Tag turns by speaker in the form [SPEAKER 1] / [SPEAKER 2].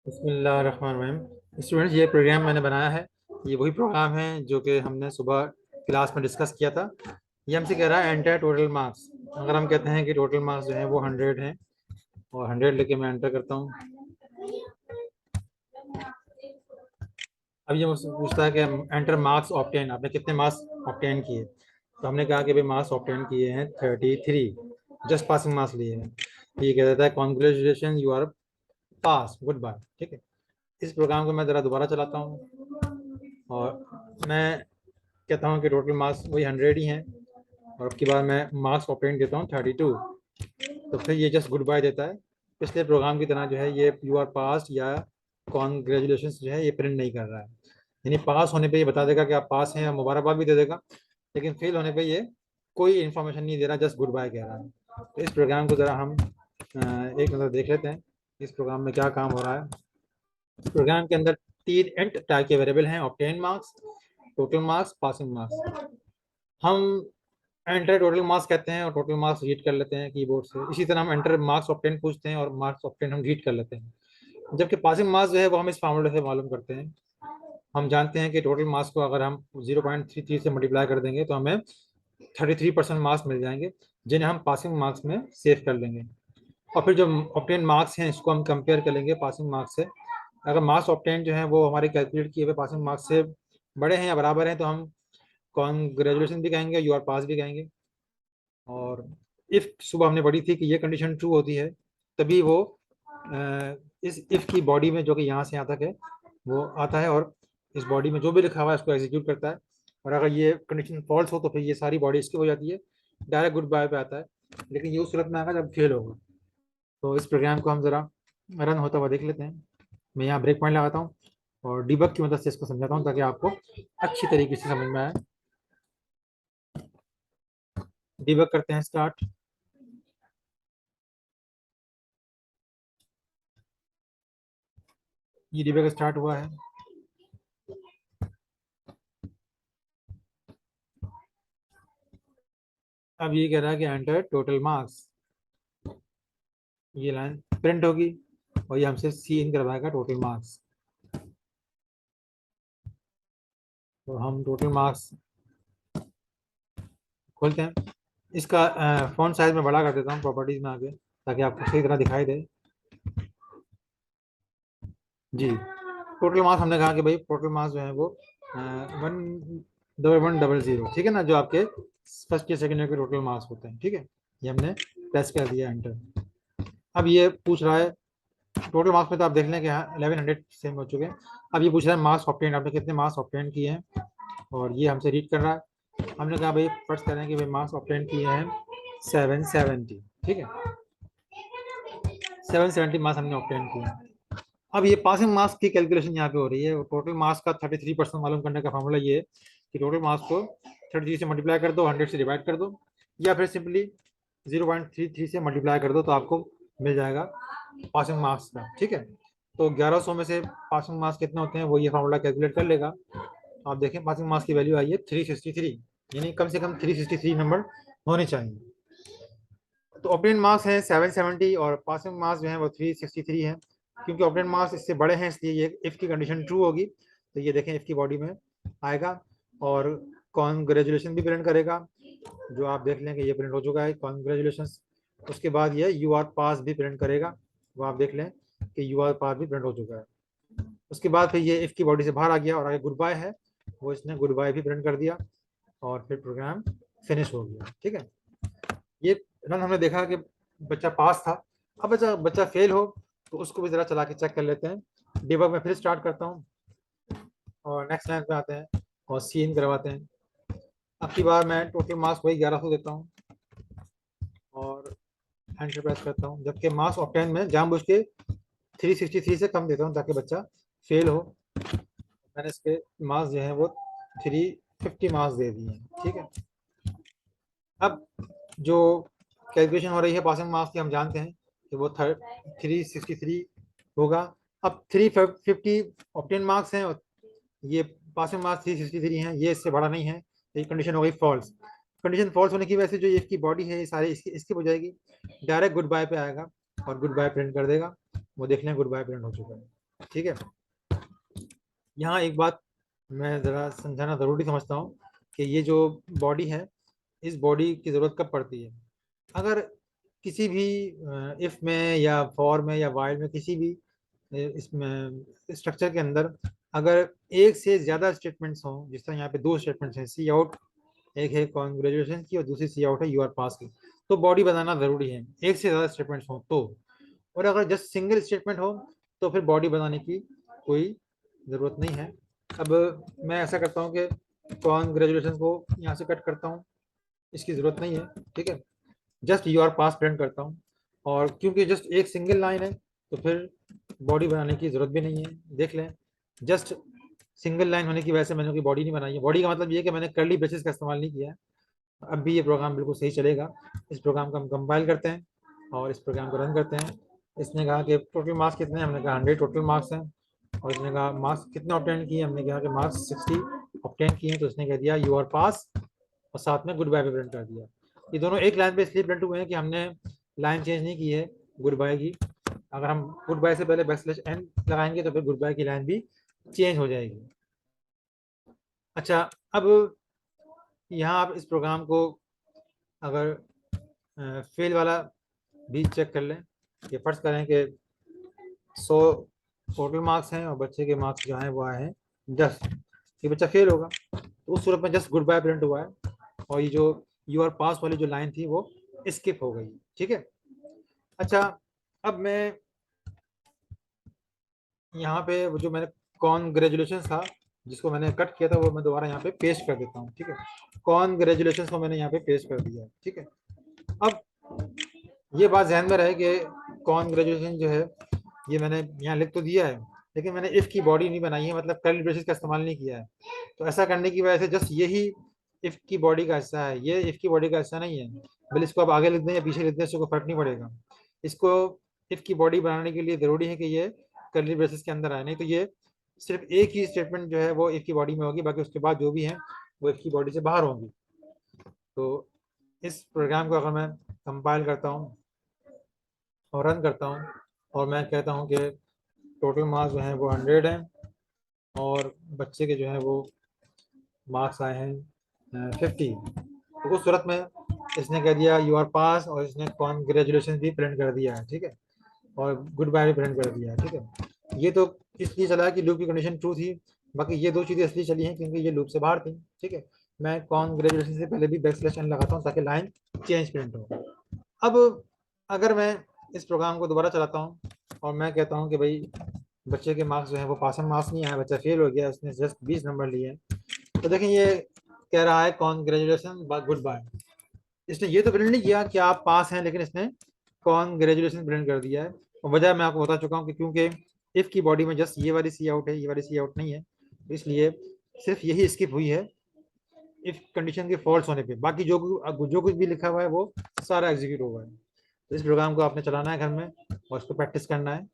[SPEAKER 1] बिस्मिल्लाहिर्रहमानिर्रहीम। स्टूडेंट्स, ये प्रोग्राम मैंने बनाया है। ये वही प्रोग्राम है जो कि हमने सुबह क्लास में डिस्कस किया था। ये हमसे कह रहा है एंटर टोटल मार्क्स। अगर हम कहते हैं कि टोटल मार्क्स जो है वो 100 हैं और 100 लेके मैं एंटर करता हूँ। अब ये मुझसे पूछता है कि एंटर मार्क्स ऑब्टेन, आपने कितने मार्क्स ऑब्टेन किए। तो हमने कहा कि भाई मार्क्स ऑब्टेन किए हैं 33, जस्ट पासिंग मार्क्स लिए हैं। तो ये कह देता है congratulation, you are pass, goodbye. ठीक है। इस प्रोग्राम को मैं ज़रा दोबारा चलाता हूँ और मैं कहता हूँ कि टोटल मार्क्स वही 100 ही हैं और अब की बार मैं मार्क्स ऑब्टेन देता हूँ 32। तो फिर ये जस्ट गुड बाय देता है। पिछले प्रोग्राम की तरह जो है ये यू आर पास या कॉन्ग्रेचुलेशन जो है ये प्रिंट नहीं कर रहा है। यानी पास होने पे ये बता देगा कि आप पास हैं, मुबारकबाद भी दे देगा, लेकिन फेल होने पे ये कोई इन्फॉर्मेशन नहीं दे रहा, जस्ट गुड बाय कह रहा है। तो इस प्रोग्राम को ज़रा हम एक नज़र देख लेते हैं इस प्रोग्राम में क्या काम हो रहा है। प्रोग्राम के अंदर 3 इंट टाइप के वेरिएबल हैं, obtain marks, total marks, passing marks. हम एंटर टोटल मार्क्स कहते हैं और टोटल मार्क्स रीड कर लेते हैं कीबोर्ड से। इसी तरह हम एंटर मार्क्स ऑब्टेन पूछते हैं और मार्क्स ऑब्टेन हम रीड कर लेते हैं। जबकि पासिंग मार्क्स जो है वो हम इस फार्मूले से मालूम करते हैं। हम जानते हैं कि टोटल मार्क्स को अगर हम 0.33 से मल्टीप्लाई कर देंगे तो हमें 33% मार्क्स मिल जाएंगे, जिन्हें हम पासिंग मार्क्स में सेव कर लेंगे। और फिर जो ऑब्टेन मार्क्स हैं इसको हम कंपेयर कर लेंगे पासिंग मार्क्स से। अगर मार्क्स ऑब्टेन जो है वो हमारे कैलकुलेट किए हुए पासिंग मार्क्स से बड़े हैं या बराबर हैं तो हम कॉन्ग्रेचुलेशन भी कहेंगे, यू आर पास भी कहेंगे। और इफ सुबह हमने पढ़ी थी कि ये कंडीशन ट्रू होती है तभी वो इस इफ की बॉडी में जो कि यहाँ से यहाँ तक है वो आता है और इस बॉडी में जो भी लिखा हुआ है उसको एग्जीक्यूट करता है। और अगर ये कंडीशन फॉल्स हो तो फिर ये सारी बॉडी स्किप हो जाती है, डायरेक्ट गुड बाय पे आता है। लेकिन ये उस सूरत में आएगा जब फेल होगा। तो इस प्रोग्राम को हम ज़रा रन होता हुआ देख लेते हैं। मैं यहाँ ब्रेक पॉइंट लगाता हूँ और डिबग की मदद से इसको समझाता हूँ ताकि आपको अच्छी तरीके से समझ में आए। डिबग करते हैं, स्टार्ट। ये डिबग स्टार्ट हुआ है। अब ये कह रहा है कि एंटर टोटल मार्क्स। ये लाइन प्रिंट होगी और ये हमसे सी इन करवाएगा टोटल मार्क्स। तो हम टोटल मार्क्स खोलते हैं। इसका फॉन्ट साइज में बड़ा कर देता हूँ प्रॉपर्टीज में आके ताकि आपको सही तरह दिखाई दे। जी, टोटल मार्क्स हमने कहा कि भाई टोटल मार्क्स जो है वो 11100, ठीक है ना, जो आपके फर्स्ट या सेकंड ईयर के टोटल मार्क्स होते हैं। ठीक है, ये हमने प्रेस कर दिया एंटर। अब ये पूछ रहा है टोटल मार्क्स में, तो आप देख लें कि हाँ 1100 सेम हो चुके हैं। अब ये पूछ रहा है मार्क्स ऑब्टेन, आपने कितने मार्क्स ऑब्टेन किए हैं और ये हमसे रीड कर रहा है। हमने कहा भाई फर्स्ट करें कि भाई मार्क्स ऑब्टेन किए हैं 770। ठीक है, 770 मार्क्स हमने ऑब्टेन किए हैं। अब ये पासिंग मार्क्स की कैलकुलेशन यहाँ पे हो रही है। टोटल मार्क्स का 33% मालूम करने का फॉर्मूला ये है कि टोटल मार्क्स को 33 से मल्टीप्लाई कर दो, 100 से डिवाइड कर दो, या फिर सिंपली 0.33 से मल्टीप्लाई कर दो तो आपको मिल जाएगा पासिंग मार्क्स का। ठीक है, तो 1100 में से पासिंग मार्क्स कितने होते हैं वो ये फॉर्मूला कैलकुलेट कर लेगा। आप देखें पासिंग मार्क्स की वैल्यू आई है 363, यानी कम से कम 363 नंबर होने चाहिए। तो ऑब्टेन मार्क्स है 770 और पासिंग मार्क्स जो है वो 363 है। क्योंकि ऑब्टेन मार्क्स इससे बड़े हैं इसलिए ये इफ की कंडीशन ट्रू होगी। तो ये देखें इफ की बॉडी में आएगा और कॉन्ग्रेचुलेशन भी प्रिंट करेगा, जो आप देख लें कि ये प्रिंट हो चुका है, कॉन्ग्रेचुलेशन। उसके बाद ये यू आर पास भी प्रिंट करेगा, वो आप देख लें कि यू आर पास भी प्रिंट हो चुका है। उसके बाद फिर ये इफ की बॉडी से बाहर आ गया और आगे गुड बाय है, वो इसने गुड बाय भी प्रिंट कर दिया और फिर प्रोग्राम फिनिश हो गया। ठीक है, ये रन हमने देखा कि बच्चा पास था। अब बच्चा बच्चा फेल हो तो उसको भी जरा चला के चेक कर लेते हैं। डिबग में फिर स्टार्ट करता हूँ और नेक्स्ट लाइन पे आते हैं और सीन करवाते हैं। अब की बार मैं टोटल मार्क्स वही 1100 देता हूँ और एंटर प्रेस करता हूँ, जबकि मार्क्स ऑब्टेन में जानबूझ के 363 से कम देता हूँ ताकि बच्चा फेल हो। मैंने इसके मार्क्स जो हैं वो 350 मार्क्स दे दिए हैं। ठीक है, अब जो कैलकुलेशन हो रही है पासिंग मार्क्स की हम जानते हैं कि वो 363 होगा। अब 350 ऑब्टेन मार्क्स हैं और ये पासिंग मार्क्स 363 हैं, ये इससे बड़ा नहीं है, ये कंडीशन हो गई फॉल्स। कंडीशन फॉल्स होने की वजह से जो ये इसकी बॉडी है ये सारी इसकी इसकी हो जाएगी, डायरेक्ट गुड बाय पे आएगा। और गुड बाय प्रिंट कर देगा। वो देख लें गुड बाय प्रिंट हो चुका है। ठीक है, यहाँ एक बात मैं ज़रा समझाना ज़रूरी समझता हूँ कि ये जो बॉडी है, इस बॉडी की ज़रूरत कब पड़ती है? अगर किसी भी इफ में या फॉर में या वाइल में किसी भी इसमें स्ट्रक्चर के अंदर अगर एक से ज़्यादा स्टेटमेंट्स हों, जिस तरह यहाँ पे दो स्टेटमेंट्स हैं, सी आउट एक है कॉन्ग्रेचुलेशन की और दूसरी सी आउट है यू आर पास की, तो बॉडी बनाना ज़रूरी है एक से ज़्यादा स्टेटमेंट्स हों तो। और अगर जस्ट सिंगल स्टेटमेंट हो तो फिर बॉडी बनाने की कोई ज़रूरत नहीं है। अब मैं ऐसा करता हूँ कि कॉन्ग्रेचुलेशन को यहाँ से कट करता हूँ, इसकी ज़रूरत नहीं है। ठीक है, just you are pass print करता हूँ, और क्योंकि जस्ट एक सिंगल लाइन है तो फिर बॉडी बनाने की ज़रूरत भी नहीं है। देख लें, जस्ट सिंगल लाइन होने की वजह से मैंने कोई बॉडी नहीं बनाई है। बॉडी का मतलब ये है कि मैंने कर्ली ब्रेसेस का इस्तेमाल नहीं किया है। अब भी ये प्रोग्राम बिल्कुल सही चलेगा। इस प्रोग्राम को हम कंपाइल करते हैं और इस प्रोग्राम को रन करते हैं। इसने कहा कि टोटल मार्क्स कितने हैं, हमने कहा 100 टोटल मार्क्स हैं। और इसने कहा मार्क्स कितने ऑब्टेन किए, हमने कहा कि मार्क्स 60 ऑब्टेन किए हैं। तो इसने कह दिया यू आर पास और साथ में गुड बाय भी प्रिंट कर दिया। ये दोनों एक लाइन पे इसलिए प्रिंट हुए हैं कि हमने लाइन चेंज नहीं की है गुड बाय की। अगर हम गुड बाय से पहले बैकस्लैश एन लगाएंगे तो फिर गुड बाय की लाइन भी चेंज हो जाएगी। अच्छा, अब यहाँ आप इस प्रोग्राम को अगर फेल वाला भी चेक कर लें कि फर्ज करें कि 100 टोटल मार्क्स हैं और बच्चे के मार्क्स जो हैं वो आए हैं 10, ये बच्चा फेल होगा। तो उस सूरत में जस्ट गुड बाय प्रिंट हुआ है और ये जो यू आर पास वाली जो लाइन थी वो स्किप हो गई। ठीक है, अच्छा अब मैं यहाँ पे वो जो मैंने कॉन्ग्रेचुलेशन था जिसको मैंने कट किया था वो मैं दोबारा यहाँ पे पेस्ट कर देता हूँ। ठीक है, कॉन्ग्रेचुलेशन को मैंने यहाँ पे पेस्ट कर दिया है। ठीक है, अब ये बात ध्यान में रहे कि कॉन्ग्रेचुलेशन जो है ये मैंने यहाँ लिख तो दिया है लेकिन मैंने इफ की बॉडी नहीं बनाई है, मतलब कर्ली ब्रेसेस का इस्तेमाल नहीं किया है। तो ऐसा करने की वजह से जस्ट यही इफ की बॉडी का हिस्सा है, ये इफ की बॉडी का हिस्सा नहीं है। भले इसको आप आगे लिख दें या पीछे लिख दें, इससे कोई फर्क नहीं पड़ेगा। इसको इफ की बॉडी बनाने के लिए जरूरी है कि ये कर्ली ब्रेसेस के अंदर आए, नहीं तो ये सिर्फ एक ही स्टेटमेंट जो है वो इफ की बॉडी में होगी, बाकी उसके बाद जो भी है वो इफ की बॉडी से बाहर होंगी। तो इस प्रोग्राम को अगर मैं कंपाइल करता हूँ और रन करता हूँ और मैं कहता हूँ कि टोटल मार्क्स जो हैं वो 100 हैं और बच्चे के जो है वो मार्क्स आए हैं 50, तो उस सूरत में इसने कह दिया यू आर पास और इसने कॉन्ग्रेचुलेशन भी प्रिंट कर दिया है। ठीक है, और गुड बाय भी प्रिंट कर दिया है। ठीक है, ये तो इसलिए चला कि लूप की कंडीशन ट्रू थी, बाकी ये दो चीज़ें इसलिए चली हैं क्योंकि ये लूप से बाहर थी। ठीक है, मैं कॉन्ग्रेचुलेशन से पहले भी बैकस्लैश एन लगाता हूँ ताकि लाइन चेंज प्रिंट हो। अब अगर मैं इस प्रोग्राम को दोबारा चलाता हूँ और मैं कहता हूँ कि भाई बच्चे के मार्क्स जो है वो पासिंग मार्क्स नहीं आए, बच्चा फेल हो गया, उसने जस्ट 20 नंबर लिए, तो देखें ये कह रहा है कॉन्ग्रेचुलेशन गुड बाय। इसने ये तो प्रिंट नहीं किया कि आप पास हैं, लेकिन इसने कॉन्ग्रेचुलेशन प्रिंट कर दिया है। और वजह मैं आपको बता चुका हूँ कि क्योंकि इफ की बॉडी में जस्ट ये वाली सी आउट है, ये वाली सी आउट नहीं है, इसलिए सिर्फ यही स्किप हुई है इफ कंडीशन के फॉल्स होने पे, बाकी जो कुछ भी लिखा हुआ है वो सारा एग्जीक्यूट हुआ है। तो इस प्रोग्राम को आपने चलाना है घर में और इसको प्रैक्टिस करना है।